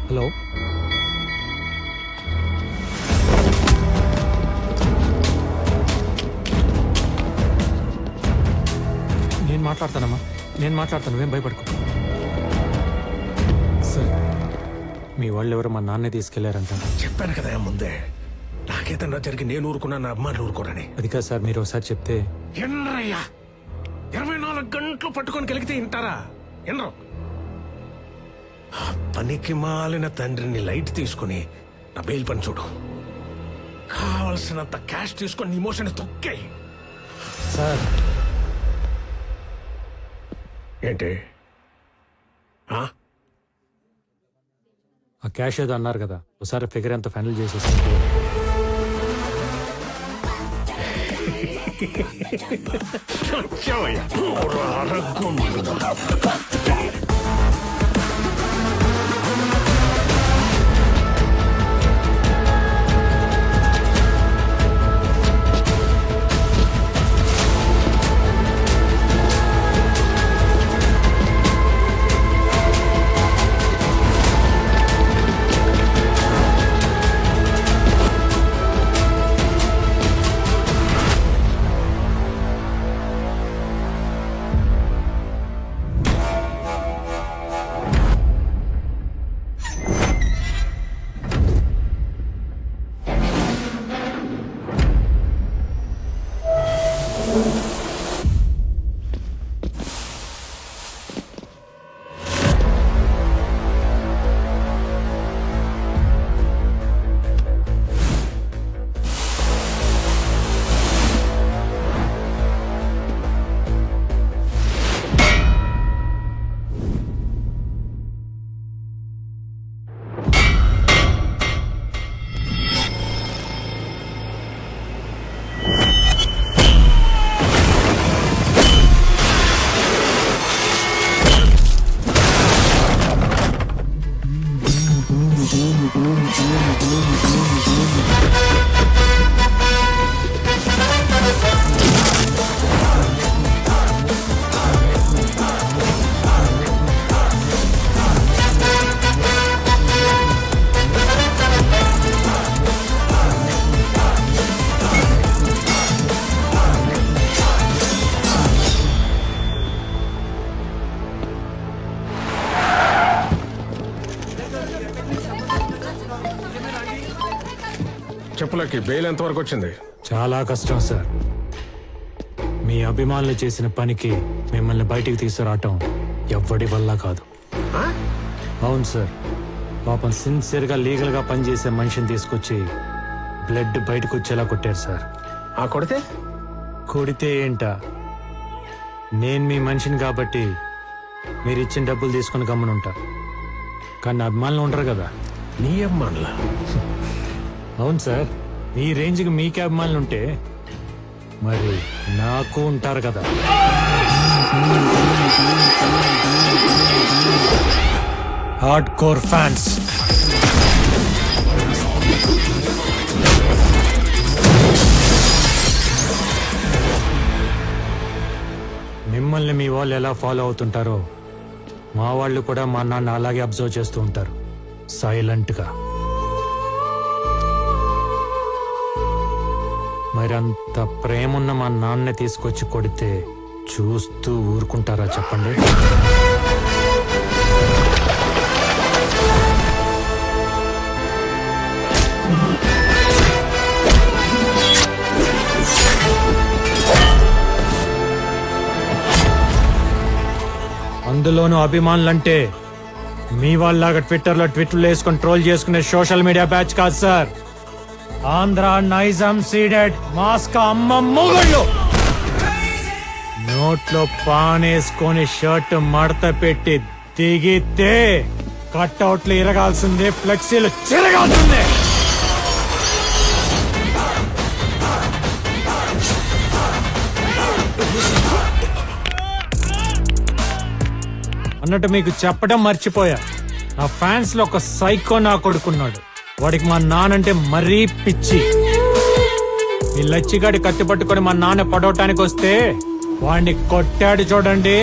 Hello, నేను మాట్లాడతానమ్మా, నేను మాట్లాడతాను, ఏం భయపడుకో. సార్, మీ వాళ్ళు ఎవరో మా నాన్నే తీసుకెళ్లారంట. చెప్పాను కదా ముందే, నాకేదన్నా జరిగి నేను ఊరుకున్నా, నా అమ్మాయిలు ఊరుకోరని. అది కాదు సార్, మీరు ఒకసారి చెప్తే. ఎన్నరయ్యా 24 గంటలు పట్టుకొని కలిగితే వింటారా? ఎన్నరో పనికి మాలిన తండ్రిని లైట్ తీసుకుని నా బెయిల్ పని చూడు. కావలసినంత క్యాష్ తీసుకొని ఇమోషన్ తొక్కాయి. సార్, ఏంటి ఆ క్యాష్ ఏదో అన్నారు కదా, ఒకసారి ఫిగర్ ఎంత ఫైనల్ చేసేసి. చెప్పులకి బెయిల్ ఎంత వరకు వచ్చింది? చాలా కష్టం సార్. మీ అభిమానులు చేసిన పనికి మిమ్మల్ని బయటికి తీసుకురావటం ఎవ్వడి వల్ల కాదు. అవును సార్, పాపం సిన్సియర్గా లీగల్గా పనిచేసే మనిషిని తీసుకొచ్చి బ్లడ్ బయటకు వచ్చేలా కొట్టారు సార్. కొడితే ఏంటా, నేను మీ మనిషిని కాబట్టి మీరు ఇచ్చిన డబ్బులు తీసుకుని గమ్మునుంటా, కానీ అభిమానులు ఉంటారు కదా. నీ అమ్మానులా? అవును సార్, ఈ రేంజ్కి మీకే అభిమానులు ఉంటే మరి నాకు ఉంటారు కదా. Hard core fans. మిమ్మల్ని మీ వాళ్ళు ఎలా ఫాలో అవుతుంటారో మా వాళ్ళు కూడా మా నాన్న అలాగే అబ్జర్వ్ చేస్తూ ఉంటారు, సైలెంట్గా. మరంత ప్రేమున్న మా నాన్నే తీసుకొచ్చి కొడితే చూస్తూ ఊరుకుంటారా చెప్పండి? అందులోనూ అభిమానులంటే మీ వాళ్ళలాగా ట్విట్టర్లో ట్వీట్లు వేసుకొని ట్రోల్ చేసుకునే సోషల్ మీడియా బ్యాచ్ కాదు sir. Andhra Nizam ceded mask అమ్మ మొగుళ్ళు. నోట్లో పానేసుకొని షర్ట్ మడత పెట్టి దిగితే కట్అవుట్లు ఇరగాల్సిందే, ఫ్లెక్సీలు చిరగాల్సిందే. అన్నట్టు మీకు చెప్పడం మర్చిపోయా, నా ఫ్యాన్స్ లో ఒక సైకో నా కొడుకున్నాడు. వాడికి మా నానంటే మరీ పిచ్చి. ఈ లచ్చిగాడి కత్తి పట్టుకొని మా నాన్న పడవటానికి వస్తే వాడిని కొట్టాడు చూడండి.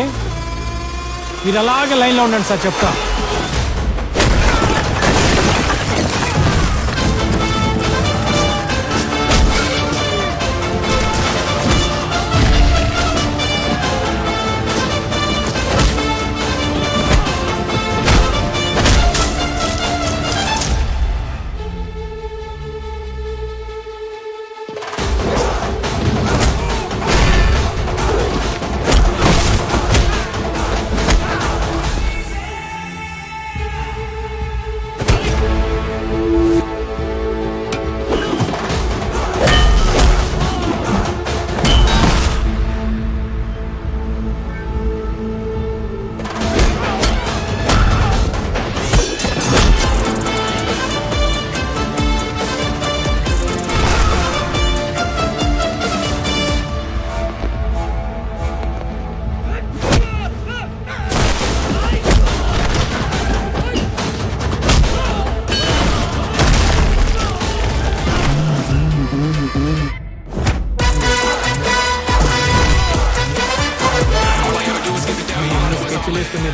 మీరు అలాగే లైన్ లో ఉండండి సార్, చెప్తా.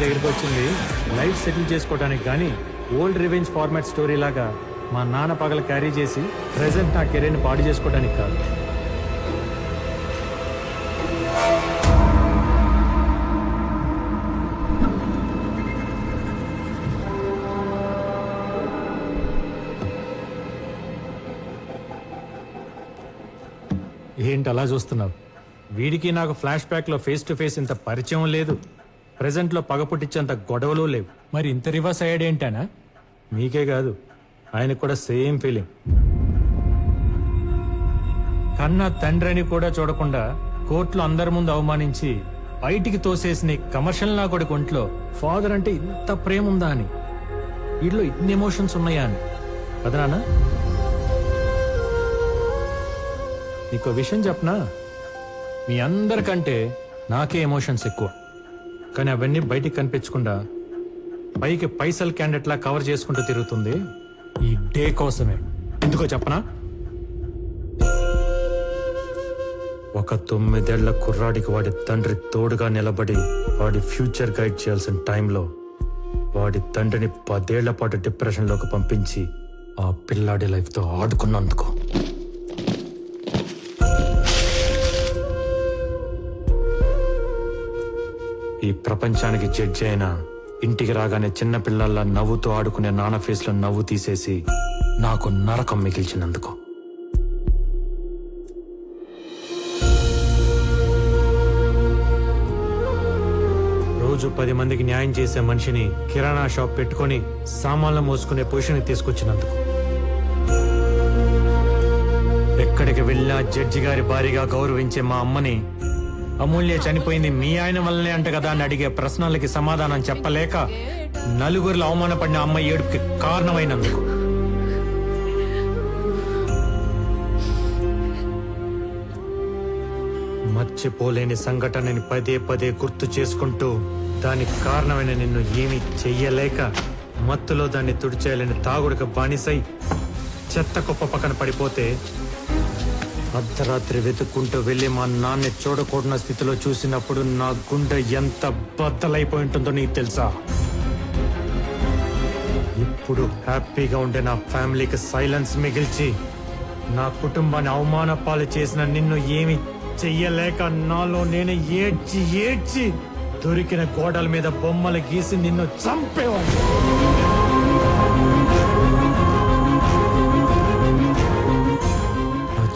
దగ్గరికి వచ్చింది లైఫ్ సెటిల్ చేసుకోవడానికి కానీ ఓల్డ్ రివెంజ్ ఫార్మాట్ స్టోరీ లాగా మా నాన్న పగల క్యారీ చేసి ప్రెసెంట్ నా కెరీర్ని పాడు చేసుకోవడానికి కాదు. ఏంటి అలా చూస్తున్నావు? వీడికి నాకు ఫ్లాష్ బ్యాక్ లో ఫేస్ టు ఫేస్ ఇంత పరిచయం లేదు, ప్రెసెంట్ లో పగ పుట్టించేంత గొడవలు లేవు. మరి ఇంత రివర్స్ అయ్యాడు ఏంటనా? మీకే కాదు, ఆయనకు కూడా సేమ్ ఫీలింగ్. కన్నా తండ్రిని కూడా చూడకుండా కోర్టులో అందరి ముందు అవమానించి బయటికి తోసేసిన కమర్షియల్ నా కొడుకు ఒంట్లో ఫాదర్ అంటే ఇంత ప్రేమ ఉందా అని, వీటిలో ఇన్ని ఎమోషన్స్ ఉన్నాయా అని కదా నాన్న? నీకో విషయం చెప్పనా, మీ అందరికంటే నాకే ఎమోషన్స్ ఎక్కువ. కానీ అవన్నీ బయటికి కనిపించకుండా పైకి పైసల్ క్యాండిడేట్ లా కవర్ చేసుకుంటూ తిరుగుతుంది ఈ డే కోసమే. ఎందుకో చెప్పనా? ఒక 9 ఏళ్ల కుర్రాడికి వాడి తండ్రి తోడుగా నిలబడి వాడి ఫ్యూచర్ గైడ్ చేయాల్సిన టైంలో వాడి తండ్రిని 10 ఏళ్ల పాటు డిప్రెషన్లోకి పంపించి ఆ పిల్లాడి లైఫ్తో ఆడుకున్నందుకు. ఈ ప్రపంచానికి జడ్జి అయినా ఇంటికి రాగానే చిన్న పిల్లల్లా నవ్వుతూ ఆడుకునే నాన్న ఫేస్ లో నవ్వు తీసేసి నాకు నరకం మిగిల్చినందుకు. రోజు 10 మందికి న్యాయం చేసే మనిషిని కిరాణా షాప్ పెట్టుకొని సామాన్లు మోసుకునే పొజిషన్కి తీసుకొచ్చినందుకు. ఎక్కడికి వెళ్ళినా జడ్జి గారి భారీగా గౌరవించే మా అమ్మని అమూల్య చనిపోయింది మీ ఆయన వల్లనే అంట కదా అని అడిగే ప్రశ్నలకి సమాధానం చెప్పలేక నలుగురిలో అవమానపడిన అమ్మ ఏడుపుకి కారణమైనందుకు. మర్చిపోలేని సంఘటనని పదే పదే గుర్తు చేసుకుంటూ దానికి కారణమైన నిన్ను ఏమీ చెయ్యలేక మత్తులో దాన్ని తుడిచేయాలని తాగుడికి బానిసై చెత్త కుప్ప పక్కన పడిపోతే అర్ధరాత్రి వెతుక్కుంటూ వెళ్ళి మా నాన్ని చూడకూడన స్థితిలో చూసినప్పుడు నా గుండె ఎంత బద్దలైపోయి ఉంటుందో నీకు తెలుసా? ఇప్పుడు హ్యాపీగా ఉండే నా ఫ్యామిలీకి సైలెన్స్ మిగిల్చి నా కుటుంబాన్ని అవమాన పాలు చేసిన నిన్ను ఏమి చెయ్యలేక నాలో నేను ఏడ్చి ఏడ్చి దొరికిన గోడల మీద బొమ్మలు గీసి నిన్ను చంపేవాడు.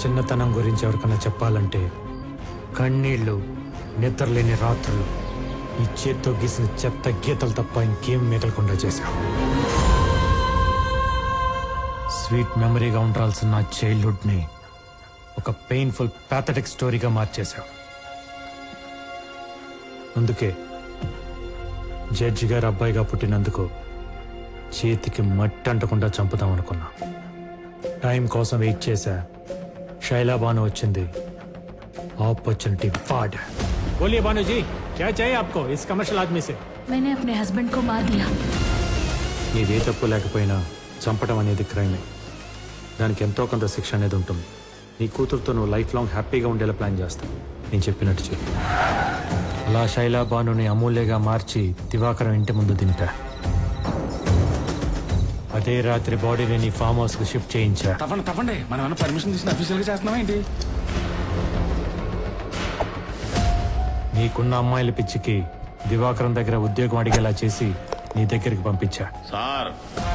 చిన్నతనం గురించి ఎవరికన్నా చెప్పాలంటే కన్నీళ్లు, నిద్రలేని రాత్రులు, ఈ చేత్తో గీసిన చెత్త గీతలు తప్ప ఇంకేం మిగలకుండా చేశావు. స్వీట్ మెమరీగా ఉండాల్సిన నా చైల్డ్హుడ్ ని ఒక పెయిన్ఫుల్ ప్యాథటిక్ స్టోరీగా మార్చేశావు. అందుకే జడ్జి గారు అబ్బాయిగా పుట్టినందుకు చేతికి మట్టి అంటకుండా చంపుదాం అనుకున్నా. టైం కోసం వెయిట్ చేశా. शैला बानो వచ్చింది. अपॉर्चुनिटी फाड़. बोलिए बानो जी, क्या चाहिए आपको इस कमर्शियल आदमी से? मैंने अपने हस्बैंड को मार दिया. నీదే తప్పు లేకపోయినా చంపడం అనేది క్రైమే. దానికి ఎంతో కొంత శిక్ష అనేది ఉంటుంది. నీ కూతురుతో నువ్వు లైఫ్ లాంగ్ హ్యాపీగా ఉండేలా ప్లాన్ చేస్తావు. నేను చెప్పినట్టు చెప్పు. అలా శైలా బానుని అమూల్యగా మార్చి దివాకరం ఇంటి ముందు దింపా. అదే రాత్రి బాడీని నీ ఫామ్ హౌస్ కు షిఫ్ట్ చేయించా. తప్పండి మనం పర్మిషన్ తీసుకుని అఫీషియల్ గా చేస్తున్నావా ఏంటి? నీకున్న అమ్మాయిల పిచ్చికి దివాకరం దగ్గర ఉద్యోగం అడిగేలా చేసి నీ దగ్గరికి పంపించా. సార్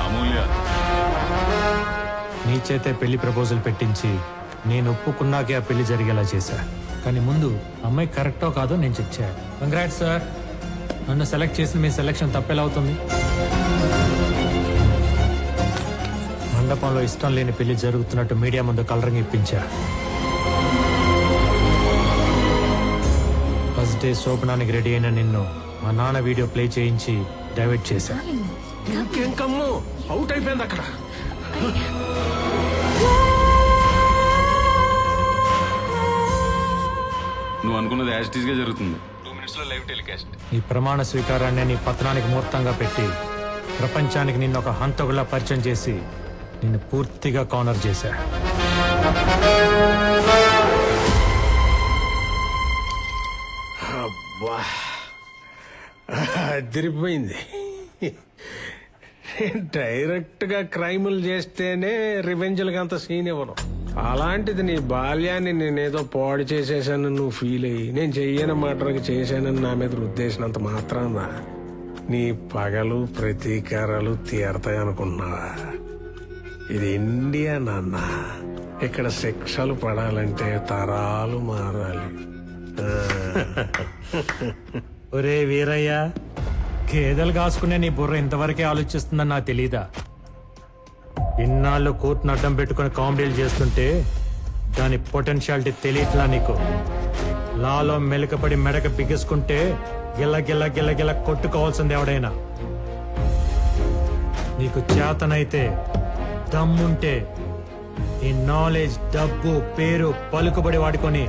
అమూల్య నీ చేతే పెళ్లి ప్రపోజల్ పెట్టించి నేను ఒప్పుకున్నాకే ఆ పెళ్లి జరిగేలా చేశా. కానీ ముందు అమ్మాయి కరెక్టో కాదో నేను చెక్ చేయాలి. కంగ్రాట్స్ సార్, నన్ను సెలెక్ట్ చేసిన మీ సెలెక్షన్ తప్పెలా అవుతుంది? మండపంలో ఇష్టం లేని పెళ్లి జరుగుతున్నట్టు మీడియా ముందు కలరింగ్ ఇప్పించా. ఫస్ట్ డే శోభనానికి రెడీ అయిన నిన్ను మా నాన్న వీడియో ప్లే చేయించి డైవర్ట్ చేశా. ఇంకేం కమ్ము, అవుట్ అయిపోయింది అక్కడ. నువ్వు అనుకున్నది యాజ్ టీజ్ గా జరుగుతుంది. 2 minutes లో లైవ్ టెలికాస్ట్. ఈ ప్రమాణ స్వీకారాన్ని నీ పతనానికి ముహూర్తంగా పెట్టి ప్రపంచానికి నిన్ను ఒక హంతకులా పరిచయం చేసి నిన్ను పూర్తిగా కార్నర్ చేశా. అబ్బా, అదిరిపోయింది. డైరెక్ట్ గా క్రైములు చేస్తేనే రివెంజ్లకి అంత సీన్ ఇవ్వను. అలాంటిది నీ బాల్యాన్ని నేనేదో పాడు చేసేసాను నువ్వు ఫీల్ అయ్యి నేను చెయ్యని మాటలకి చేశానని నా మీద రుద్దేసినంత మాత్రాన నీ పగలు ప్రతీకారాలు తీరతాయి అనుకున్నావా? ఇది ఇండియా నాన్న. ఇక్కడ శిక్షలు పడాలంటే తరాలు మారాలి. ఒరే వీరయ్య, గేదెలు కాసుకునే నీ బుర్ర ఇంతవరకే ఆలోచిస్తుందని నాకు తెలీదా? ఇన్నాళ్ళు కోర్టును అడ్డం పెట్టుకుని కామెడీలు చేస్తుంటే దాని పొటెన్షియాలిటీ తెలియట్లా నీకు? లాలో మెలకపడి మెడక బిగించుకుంటే గిల్ల గిల్ల గిల్ల గిల్ల కొట్టుకోవాల్సింది ఎవడైనా. నీకు చేతనైతే దమ్ముంటే ఈ నాలెడ్జ్, డబ్బు, పేరు, పలుకుబడి వాడుకొని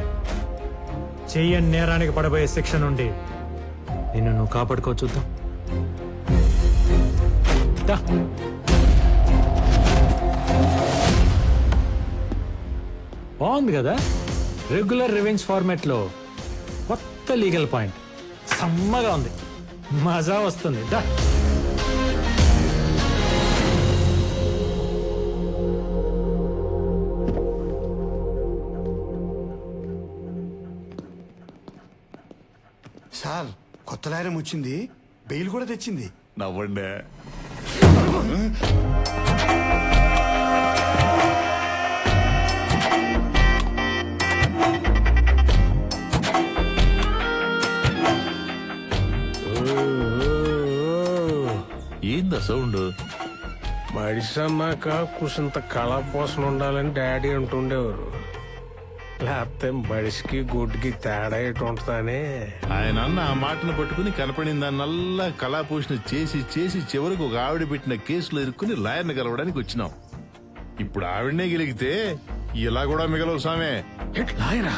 చెయ్యని నేరానికి పడబోయే శిక్ష నుండి నిన్ను నువ్వు కాపాడుకో చూద్దాం. దా. బాగుంది కదా? రెగ్యులర్ రివెంజ్ ఫార్మాట్ లో కొత్త లీగల్ పాయింట్. సమ్మగా ఉంది, మజా వస్తుంది. దా. సార్, కొత్త లాయరం వచ్చింది, బెయిల్ కూడా తెచ్చింది. నవ్వండి. ఏందా సౌండ్? మడిసి అన్నాక కుసింత కళ పోసన ఉండాలని డాడీ అంటుండేవారు. లేకపోతే మడిసికి గుడ్డికి తేడా ఎటు ఉంటుందని. ఆయన అన్న ఆ మాటను పట్టుకుని కనపడిన దాన్నల్లా కళాపోషణ చేసి చేసి చివరికి ఒక ఆవిడ పెట్టిన కేసులో ఇరుక్కుని లాయర్ని కలవడానికి వచ్చినాం. ఇప్పుడు ఆవిడనే గెలిగితే ఇలా కూడా మిగలవు సామే. లాయరా?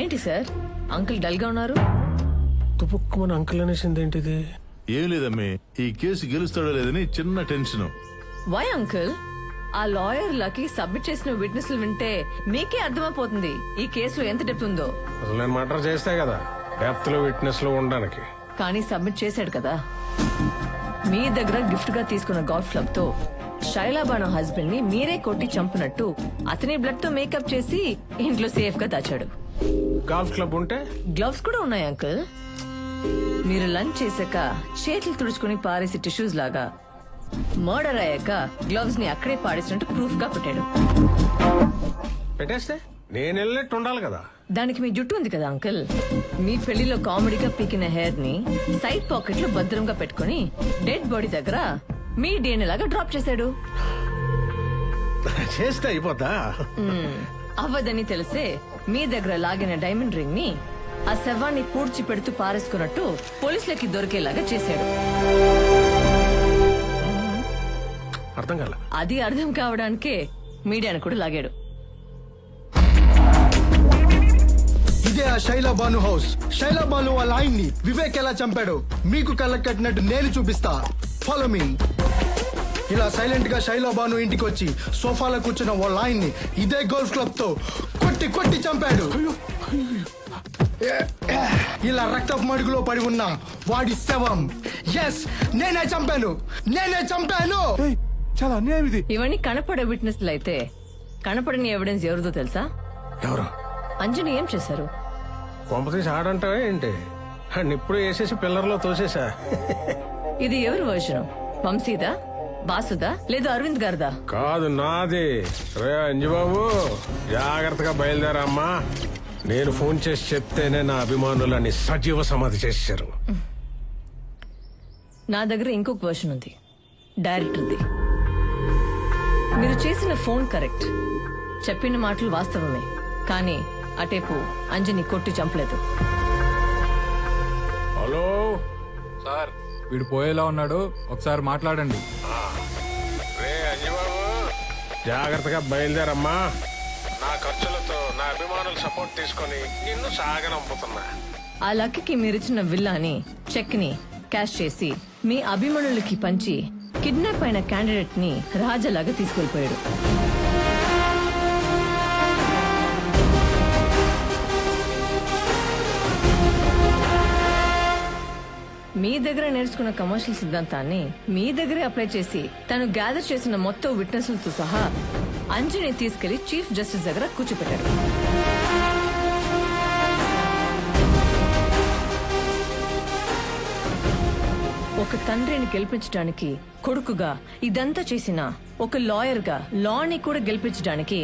ఏంటి సార్, అంకుల్ డల్ గా ఉన్నారు? తుపుక్కుమని అంకుల్ అనేసింది ఏంటిది? ఏం లేదమ్మే, ఈ కేసు గెలుస్తాడో లేదని చిన్న టెన్షన్. Why uncle? ఆ లాయర్ లకి సబ్మిట్ చేసిన విట్నెస్లు వింటే మీకే అర్థమైపోతుంది ఈ కేసులో ఎంత డెప్త్ ఉందో. అసలు నేను మర్డర్ చేస్తే కదా డెప్త్ లో విట్నెస్ లో ఉండడానికి. కానీ సబ్మిట్ చేశాడు కదా. మీ దగ్గర గిఫ్ట్ గా తీసుకున్న గోల్ఫ్ క్లబ్ తో శైలాబాను హస్బెండ్ ని మీరే కొట్టి చంపినట్టు అతని బ్లడ్ తో మేకప్ చేసి ఇంట్లో సేఫ్ గా దాచాడు. గోల్ఫ్ క్లబ్ ఉంటే గ్లవ్స్ కూడా ఉన్నాయి అంకుల్. మీరు లంచ్ చేశాక చేతులు తుడుచుకుని పారేసి టిష్యూస్ లాగా మర్డర్ అయ్యాక గ్లవ్స్ ని అక్కడే పాడేసినట్టు ప్రూఫ్ గా పెట్టాడు. పెట్టేస్తే నేను వెళ్ళినట్టు ఉండాలి కదా. దానికి మీ జుట్టు ఉంది కదా అంకుల్, మీ పెళ్లిలో కామెడీగా పీకిన హెయిర్ ని సైడ్ పాకెట్ లో భద్రంగా పెట్టుకుని డెడ్ బాడీ దగ్గర మీ డిఎన్ఏ లాగా డ్రాప్ చేశాడు. చేస్తే అయిపోతా. అవ్వదని తెలిసే మీ దగ్గర లాగిన డైమండ్ రింగ్ ని ఆ శవాన్ని పూడ్చి పెడుతూ పారేసుకున్నట్టు పోలీసులకి దొరికేలాగా చేశాడు. అర్థం కాల. అది అర్థం కావడానికే మీడియాను కూడా లాగాడు. ఇదే ఆ శైలాబాను హౌస్. శైలాబాను వాళ్ళ ఆయన్ని వివేక్ ఎలా చంపాడు మీకు కళ్ళకు కట్టినట్టు నేను చూపిస్తా. Follow me. ఇలా సైలెంట్ గా శైలాబాను ఇంటికి వచ్చి సోఫాలో కూర్చున్న వాళ్ళ ఆయన్ని ఇదే గోల్ఫ్ క్లబ్ తో కొట్టి కొట్టి చంపాడు. ఇలా రక్తపు మడుగులో పడి ఉన్న వాడి శవం. ఎస్, నేనే చంపాను, నేనే చంపాను. చాలా అన్యాయం ఇది. ఇవన్నీ కనపడే విట్నెస్లు అయితే కనపడని ఎవిడెన్స్ ఎవరిదో తెలుసా? ఎవరు? అంజని ఏం చేశారు? కొంపతీసి ఆడంటావా ఏంటి? ఇప్పుడు వేసేసి పిల్లర్లో తోసేసా. ఇది ఎవరి వర్షను? వంశీదా, బాసుదా, లేదా అరవింద్ గారిదా? కాదు, నాది. రే అంజుబాబు, జాగ్రత్తగా బయలుదేరమ్మా. నేను ఫోన్ చేసి చెప్తేనే నా అభిమానులని సజీవ సమాధి చేశారు. నా దగ్గర ఇంకొక వర్షన్ ఉంది, డైరెక్టర్ది. మీరు చేసిన ఫోన్ కరెక్ట్, చెప్పిన మాటలు వాస్తవమే, కానీ అటేపు అంజని కొట్టి చంపలేదు. హలో సార్, వీడు పోయేలా ఉన్నాడు, ఒకసారి మాట్లాడండి. రే అంజుబాబు, జాగ్రత్తగా బయలుదేరమ్మా. నా ఖర్చులతో నా అభిమానులు సపోర్ట్ తీసుకొని నిన్ను సాగనంపుతున్నా. ఆ లక్కకి మీరిచ్చిన విల్లాని, చెక్ ని క్యాష్ చేసి మీ అభిమానులకి పంచి కిడ్నాప్ అయిన క్యాండిడేట్ ని రాజలాగా తీసుకెళ్లిపోయాడు. మీ దగ్గర నేర్చుకున్న కమర్షియల్ సిద్ధాంతాన్ని మీ దగ్గరే అప్లై చేసి తను గ్యాదర్ చేసిన మొత్తం విట్నెస్లతో సహా అంజుని తీసుకెళ్లి చీఫ్ జస్టిస్ దగ్గర కూర్చోపెట్టారు. ఒక తండ్రిని గెలిపించడానికి కొడుకుగా ఇదంతా చేసిన ఒక లాయర్ గా లాని కూడా గెలిపించడానికి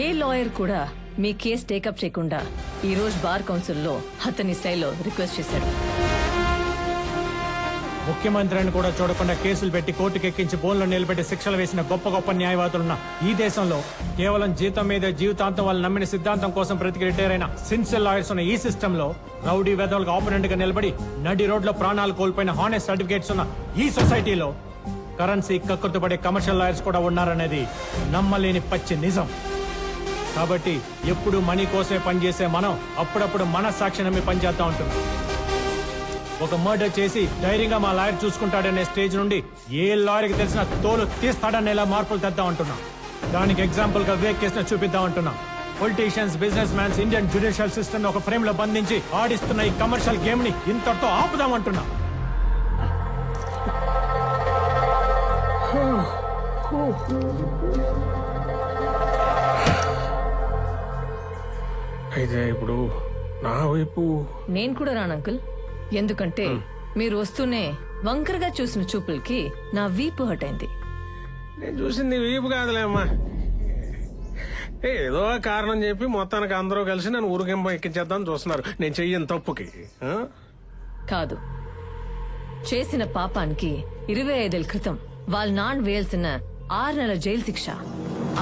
ఏ లాయర్ కూడా మీ కేసు టేకప్ చేయకుండా ఈ రోజు బార్ కౌన్సిల్లో అతని శైలో రిక్వెస్ట్ చేశాడు. ముఖ్యమంత్రిని కూడా చూడకుండా కేసులు పెట్టి కోర్టుకు ఎక్కించి బోన్లో నిలబెట్టి శిక్షలు వేసిన గొప్ప గొప్ప న్యాయవాదులున్న ఈ దేశంలో కేవలం జీతం మీద జీవితాంతం వాళ్ళు నమ్మిన సిద్ధాంతం కోసం బ్రతికి రిటైర్ అయిన సిన్సియర్ లాయర్స్ ఉన్న ఈ సిస్టమ్ లో రౌడీ వెదవులకు ఆపోనెంట్ గా నిలబడి నడి రోడ్ లో ప్రాణాలు కోల్పోయిన హానెస్ట్ సర్టిఫికేట్స్ ఉన్న ఈ సొసైటీలో కరెన్సీ కక్కుర్తిపడే కమర్షియల్ లాయర్స్ కూడా ఉన్నారనేది నమ్మలేని పచ్చి నిజం. కాబట్టి ఎప్పుడు మనీ కోసమే పనిచేసే మనం అప్పుడప్పుడు మన సాక్షి నమ్మి పనిచేస్తా ఉంటున్నాం. ఒక మర్డర్ చేసి ధైర్యంగా మా లాయర్ చూసుకుంటాడనే స్టేజ్ నుండి ఏ లాయర్కి తెలిసిన తోలు తీస్తాడనేలా మార్పులు తెద్దాం అంటున్నాం. దానికి ఎగ్జాంపుల్ గా వివేక్ కేసును చూపిద్దాం అంటున్నాం. Politicians, business mans Indian judicial system ఒక ఫ్రేమ్ లో బంధించి ఆడిస్తున్న ఈ కమర్షియల్ గేమ్ ని ఇంతటితో ఆపుదాం అంటున్నాం. అయితే ఇప్పుడు నా వైపు నేను కూడా రాను అంకుల్. ఎందుకంటే మీరు వస్తూనే వంకరగా చూసిన చూపులకి నా వీపు హట్ అయింది. నేను చూసింది వీపు కాదులేమ్మా, ఏదో కారణం చెప్పి మొత్తానికి అందరూ కలిసి నన్ను ఊరికింప ఎక్కించేద్దాం చూస్తున్నారు నేను చెయ్యని తప్పుకి. కాదు, చేసిన పాపానికి 25 ఏళ్ల క్రితం వాళ్ళ నాన్న వేయాల్సిన 6 నెలల జైలు శిక్ష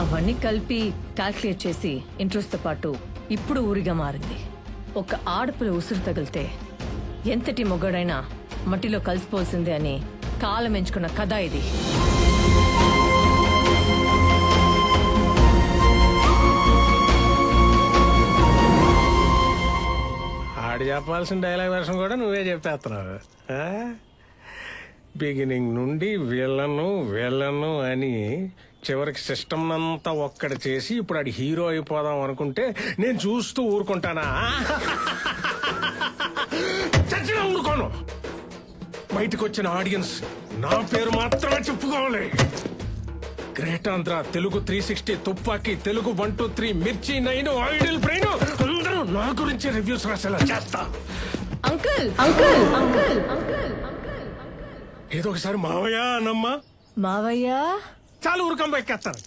అవన్నీ కలిపి క్యాల్కులేట్ చేసి ఇంట్రెస్ట్ తో పాటు ఇప్పుడు ఊరిగా మారింది. ఒక ఆడపిల్ల ఉసురు తగిలితే ఎంతటి మొగాడైనా మట్టిలో కలిసిపోవాల్సిందే అని కాలం ఎంచుకున్న కథ ఇది. ఆడి చెప్పాల్సిన డైలాగ్ వర్షన్ కూడా నువ్వే చెప్పేస్తున్నావు. బిగినింగ్ నుండి వీళ్ళను అని చివరికి సిస్టమ్ అంతా ఒక్కడి చేసి ఇప్పుడు ఆడి హీరో అయిపోదాం అనుకుంటే నేను చూస్తూ ఊరుకుంటానా? చచ్చినా ఊరుకోను. బయటకు వచ్చిన ఆడియన్స్ నా పేరు మాత్రమే చెప్పుకోవాలి. గ్రేట్ ఆంధ్ర, తెలుగు 360, తుపాకీ, తెలుగు 1, 2, 3, మిర్చి 9, ఐడిల్ బ్రెయిన్ అందరూ నా గురించి రివ్యూస్ రాసేలా చేస్తా. అంకుల్ అంకుల్ అంకుల్ అంకుల్ ఏదో ఒకసారి మావయ్య అనమ్మా. మావయ్య చాలు ఊరుకంబ ఎక్కేస్తాను.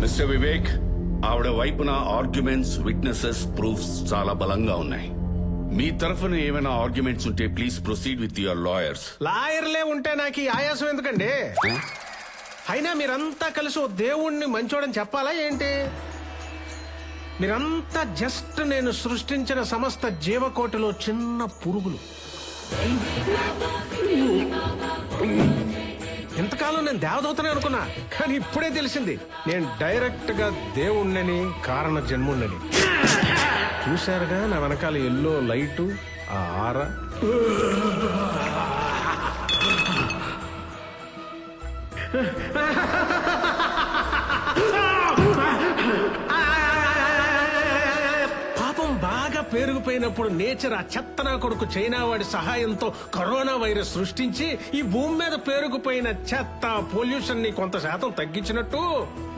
మిస్టర్ వివేక్, ఆవిడ వైపున ఆర్గ్యుమెంట్స్, విట్నెసెస్, ప్రూఫ్స్ చాలా బలంగా ఉన్నాయి. మీ తరఫున ఏమైనా ఆర్గ్యుమెంట్స్ ఉంటే please proceed with your lawyers. లాయర్లే ఉంటే నాకు ఈ ఆయాసం ఎందుకండి? అయినా మీరంతా కలిసి ఓ దేవుణ్ణి మంచోడని చెప్పాలా ఏంటి? మీరంతా జస్ట్ నేను సృష్టించిన సమస్త జీవకోటిలో చిన్న పురుగులు. ఇంతకాలం నేను దేవదూతనే అనుకున్నా, కానీ ఇప్పుడే తెలిసింది నేను డైరెక్ట్ గా దేవుణ్ణని, కారణ జన్ముణ్ణని. చూశారుగా నా వెనకాల ఎల్లో లైటు, ఆ ఆరా. పాపం బాగా పేరుకుపోయినప్పుడు నేచర్ ఆ చెత్తనా కొడుకు చైనా వాడి సహాయంతో కరోనా వైరస్ సృష్టించి ఈ భూమి మీద పేరుకుపోయిన చెత్త, పొల్యూషన్ ని కొంత శాతం తగ్గించినట్టు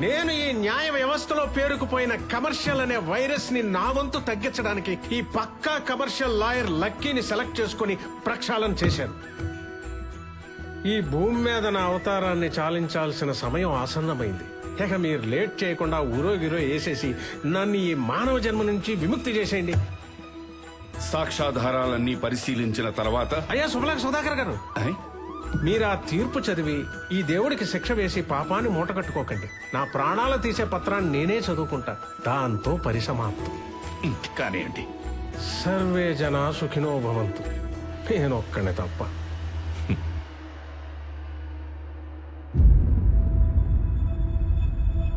నేను ఈ న్యాయ వ్యవస్థలో పేరుకుపోయిన కమర్షియల్ అనే వైరస్ ని నా వంతు తగ్గించడానికి ఈ పక్కా కమర్షియల్ లాయర్ లక్కీని సెలెక్ట్ చేసుకుని ప్రక్షాళన చేశాను. ఈ భూమి మీద నా అవతారాన్ని చాలించాల్సిన సమయం ఆసన్నమైంది. ఇక మీరు లేట్ చేయకుండా ఊరో వేసేసి నన్ను ఈ మానవ జన్మ నుంచి విముక్తి చేసేయండి. సాక్ష్యాధారాలన్నీ పరిశీలించిన తర్వాత అయ్యా సుమలాక సుధాకర్ గారు, మీరు ఆ తీర్పు చదివి ఈ దేవుడికి శిక్ష వేసి పాపాన్ని మూటగట్టుకోకండి. నా ప్రాణాలు తీసే పత్రాన్ని నేనే చదువుకుంటా, దాంతో పరిసమాప్తం. కానివ్వండి. సర్వే జనా సుఖినో భవంతు. నేనొక్కనే తప్ప.